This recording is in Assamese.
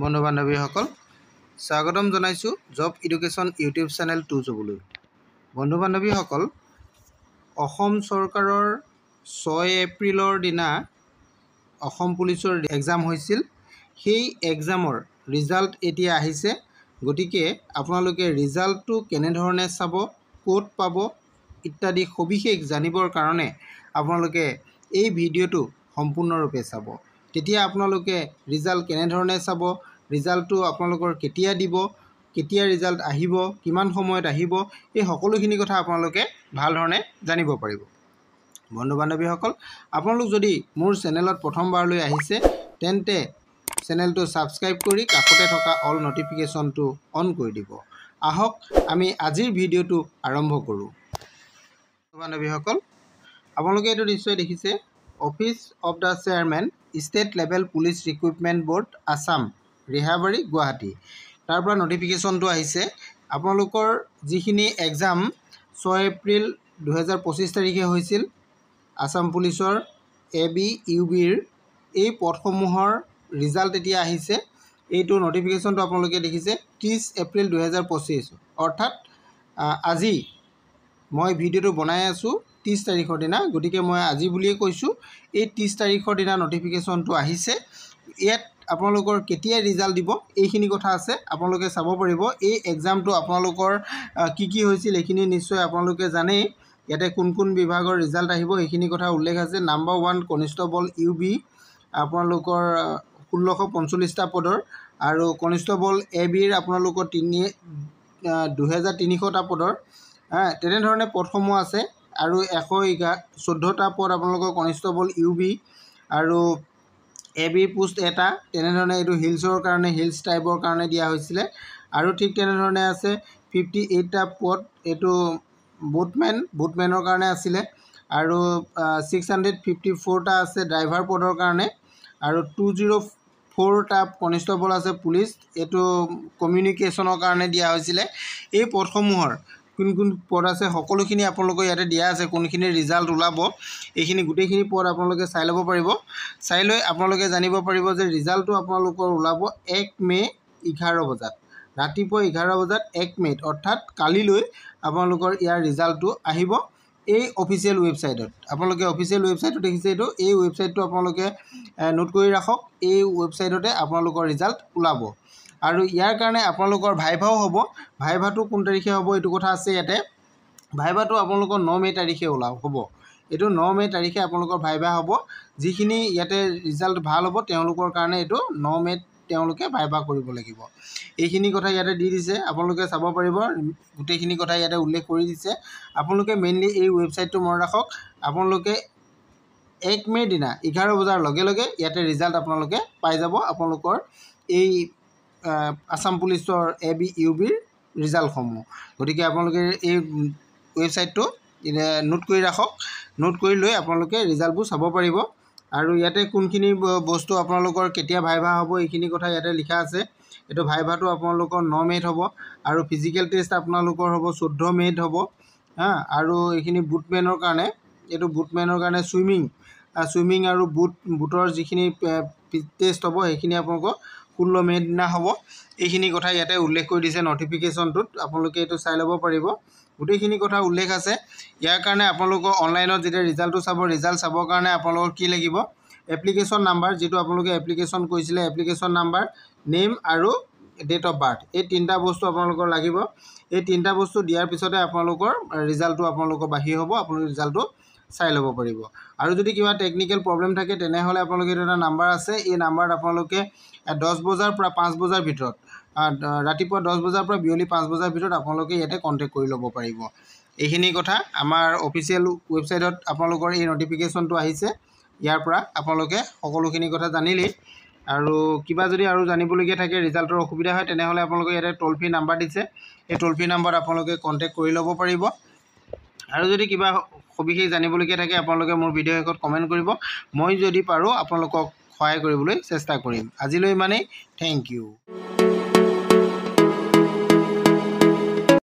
বন্ধু বান্ধৱীসকল স্বাগতম জনাইছোঁ জব এডুকেশ্যন ইউটিউব চেনেল 2 জবলৈ। বন্ধু বান্ধৱীসকল, অসম চৰকাৰৰ 6 এপ্ৰিলৰ দিনা অসম পুলিচৰ এক্সাম হৈছিল। সেই এক্সামৰ ৰিজাল্ট এতিয়া আহিছে। গতিকে আপোনালোকে ৰিজাল্টটো কেনেধৰণে চাব, ক'ত পাব ইত্যাদি সবিশেষ জানিবৰ কাৰণে আপোনালোকে এই ভিডিঅ'টো সম্পূৰ্ণৰূপে চাব। তেতিয়া আপোনালোকে ৰিজাল্ট কেনেধৰণে চাব, ৰিজাল্টটো আপোনালোকৰ কেতিয়া দিব, কেতিয়া ৰিজাল্ট আহিব, কিমান সময়ত আহিব, এই সকলোখিনি কথা আপোনালোকে ভাল ধৰণে জানিব পাৰিব। বন্ধু বান্ধৱীসকল, আপোনালোক যদি মোৰ চেনেলত প্ৰথমবাৰলৈ আহিছে তেন্তে চেনেলটো ছাবস্ক্ৰাইব কৰি কাষতে থকা অল নটিফিকেশ্যনটো অন কৰি দিব। আহক আমি আজিৰ ভিডিঅ'টো আৰম্ভ কৰোঁ। বন্ধু বান্ধৱীসকল, আপোনালোকে এইটো নিশ্চয় দেখিছে, office of the chairman state level police recruitment board Assam, Rehabari, Guwahati. তাৰ পৰা নটিফিকেশ্যনটো আহিছে। আপোনালোকৰ যিখিনি এক্সাম 6 এপ্ৰিল 2025 তাৰিখে হৈছিল আছাম পুলিচৰ AB UBৰ এই পদসমূহৰ ৰিজাল্ট এতিয়া আহিছে। এইটো নটিফিকেশ্যনটো আপোনালোকে দেখিছে 30 এপ্ৰিল 2025, অৰ্থাৎ আজি মই ভিডিঅ'টো বনাই আছোঁ 30 তাৰিখৰ দিনা। গতিকে মই আজি বুলিয়েই কৈছোঁ, এই 30 তাৰিখৰ দিনা নটিফিকেশ্যনটো আহিছে। ইয়াত আপোনালোকৰ কেতিয়া ৰিজাল্ট দিব এইখিনি কথা আছে, আপোনালোকে চাব পাৰিব। এই এক্সামটো আপোনালোকৰ কি হৈছিল এইখিনি নিশ্চয় আপোনালোকে জানেই। ইয়াতে কোন কোন বিভাগৰ ৰিজাল্ট আহিব সেইখিনি কথা উল্লেখ আছে। নাম্বাৰ 1 কনিষ্টবল UB আপোনালোকৰ 1645টা পদৰ, আৰু কনিষ্টবল ABৰ আপোনালোকৰ 2300টা পদৰ। তেনেধৰণে পদসমূহ আছে। আৰু 114টা পদ আপোনালোকৰ কনিষ্টবল UB, আৰু ABৰ পোষ্ট এটা। তেনেধৰণে এইটো হিলছৰ কাৰণে, হিলছ টাইপৰ কাৰণে দিয়া হৈছিলে। আৰু ঠিক তেনেধৰণে আছে 58টা পদ, এইটো বুটমেনৰ কাৰণে আছিলে। আৰু 654টা আছে ড্ৰাইভাৰ পদৰ কাৰণে। আৰু 204টা কনিষ্টবল আছে পুলিচ, এইটো কমিউনিকেশ্যনৰ কাৰণে দিয়া হৈছিলে। এই পদসমূহৰ কোন কোন পদ আছে সকলোখিনি আপোনালোকৰ ইয়াতে দিয়া আছে। কোনখিনি ৰিজাল্ট ওলাব এইখিনি গোটেইখিনি পদ আপোনালোকে চাই ল'ব পাৰিব। চাই লৈ আপোনালোকে জানিব পাৰিব যে ৰিজাল্টটো আপোনালোকৰ ওলাব 1 মে 11 বজাত, ৰাতিপুৱা 11 বজাত 1 মে'ত, অৰ্থাৎ কালিলৈ আপোনালোকৰ ইয়াৰ ৰিজাল্টটো আহিব এই অফিচিয়েল ৱেবছাইটত। আপোনালোকে অফিচিয়েল ৱেবছাইটটো দেখিছে এইটো, এই ৱেবছাইটটো আপোনালোকে নোট কৰি ৰাখক। এই ৱেবছাইটতে আপোনালোকৰ ৰিজাল্ট ওলাব। আৰু ইয়াৰ কাৰণে আপোনালোকৰ ভাইভাও হ'ব। ভাইভাটো কোন তাৰিখে হ'ব এইটো কথা আছে ইয়াতে। ভাইভাটো আপোনালোকৰ 9 মে' তাৰিখে হ'ব। এইটো 9 মে' তাৰিখে আপোনালোকৰ ভাইভা হ'ব। যিখিনি ইয়াতে ৰিজাল্ট ভাল হ'ব তেওঁলোকৰ কাৰণে এইটো 9 মে'ত তেওঁলোকে ভাইভা কৰিব লাগিব। এইখিনি কথা ইয়াতে দি দিছে, আপোনালোকে চাব পাৰিব। গোটেইখিনি কথা ইয়াতে উল্লেখ কৰি দিছে। আপোনালোকে মেইনলি এই ৱেবছাইটটো মনত ৰাখক। আপোনালোকে 1 মে'ৰ দিনা 11 বজাৰ লগে লগে ইয়াতে ৰিজাল্ট আপোনালোকে পাই যাব, আপোনালোকৰ এই আছাম পুলিচৰ AB UBৰ ৰিজাল্টসমূহ। গতিকে আপোনালোকে এই ৱেবছাইটটো নোট কৰি ৰাখক। নোট কৰি লৈ আপোনালোকে ৰিজাল্টবোৰ চাব পাৰিব। আৰু ইয়াতে কোনখিনি বস্তু আপোনালোকৰ কেতিয়া ভাইভা হ'ব এইখিনি কথা ইয়াতে লিখা আছে। এইটো ভাইভাটো আপোনালোকৰ 9 মে'ত হ'ব। আৰু ফিজিকেল টেষ্ট আপোনালোকৰ হ'ব 14 মে'ত হ'ব। আৰু এইখিনি বুটমেনৰ কাৰণে, এইটো বুটমেনৰ কাৰণে চুইমিং আৰু বুটৰ যিখিনি টেষ্ট হ'ব সেইখিনি আপোনালোকৰ 16 মে'ৰ দিনা হ'ব। এইখিনি কথা ইয়াতে উল্লেখ কৰি দিছে নটিফিকেশ্যনটোত, আপোনালোকে এইটো চাই ল'ব পাৰিব। গোটেইখিনি কথা উল্লেখ আছে। ইয়াৰ কাৰণে আপোনালোকৰ অনলাইনত যেতিয়া ৰিজাল্টটো চাব, ৰিজাল্ট চাবৰ কাৰণে আপোনালোকৰ কি লাগিব, এপ্লিকেশ্যন নাম্বাৰ, যিটো আপোনালোকে এপ্লিকেশ্যন কৰিছিলে, এপ্লিকেশ্যন নাম্বাৰ, নেম আৰু ডেট অফ বাৰ্থ, এই 3টা বস্তু আপোনালোকৰ লাগিব। এই 3টা বস্তু দিয়াৰ পিছতে আপোনালোকৰ ৰিজাল্টটো আপোনালোকৰ বাহিৰ হ'ব। আপোনালোকে ৰিজাল্টটো চাই ল'ব পাৰিব। আৰু যদি কিবা টেকনিকেল প্ৰব্লেম থাকে তেনেহ'লে আপোনালোকে এইটো এটা নাম্বাৰ আছে। এই নাম্বাৰত আপোনালোকে 10 বজাৰ পৰা 5 বজাৰ ভিতৰত, ৰাতিপুৱা 10 বজাৰ পৰা বিয়লি 5 বজাৰ ভিতৰত আপোনালোকে ইয়াতে কণ্টেক্ট কৰি ল'ব পাৰিব। এইখিনি কথা আমাৰ অফিচিয়েল ৱেবছাইটত আপোনালোকৰ এই নটিফিকেশ্যনটো আহিছে। ইয়াৰ পৰা আপোনালোকে সকলোখিনি কথা জানিলেই। আৰু কিবা যদি আৰু জানিবলগীয়া থাকে, ৰিজাল্টৰ অসুবিধা হয়, তেনেহ'লে আপোনালোকে ইয়াতে ট'ল ফ্ৰী নাম্বাৰ দিছে। এই ট'ল ফ্ৰী নাম্বাৰত আপোনালোকে কণ্টেক্ট কৰি ল'ব পাৰিব। আৰু যদি কিবা সবিশেষ জানিবলগীয়া থাকে আপোনালোকে মোৰ ভিডিঅ' শেষত কমেণ্ট কৰিব। মই যদি পাৰোঁ আপোনালোকক সহায় কৰিবলৈ চেষ্টা কৰিম। আজিলৈ ইমানেই। Thank U.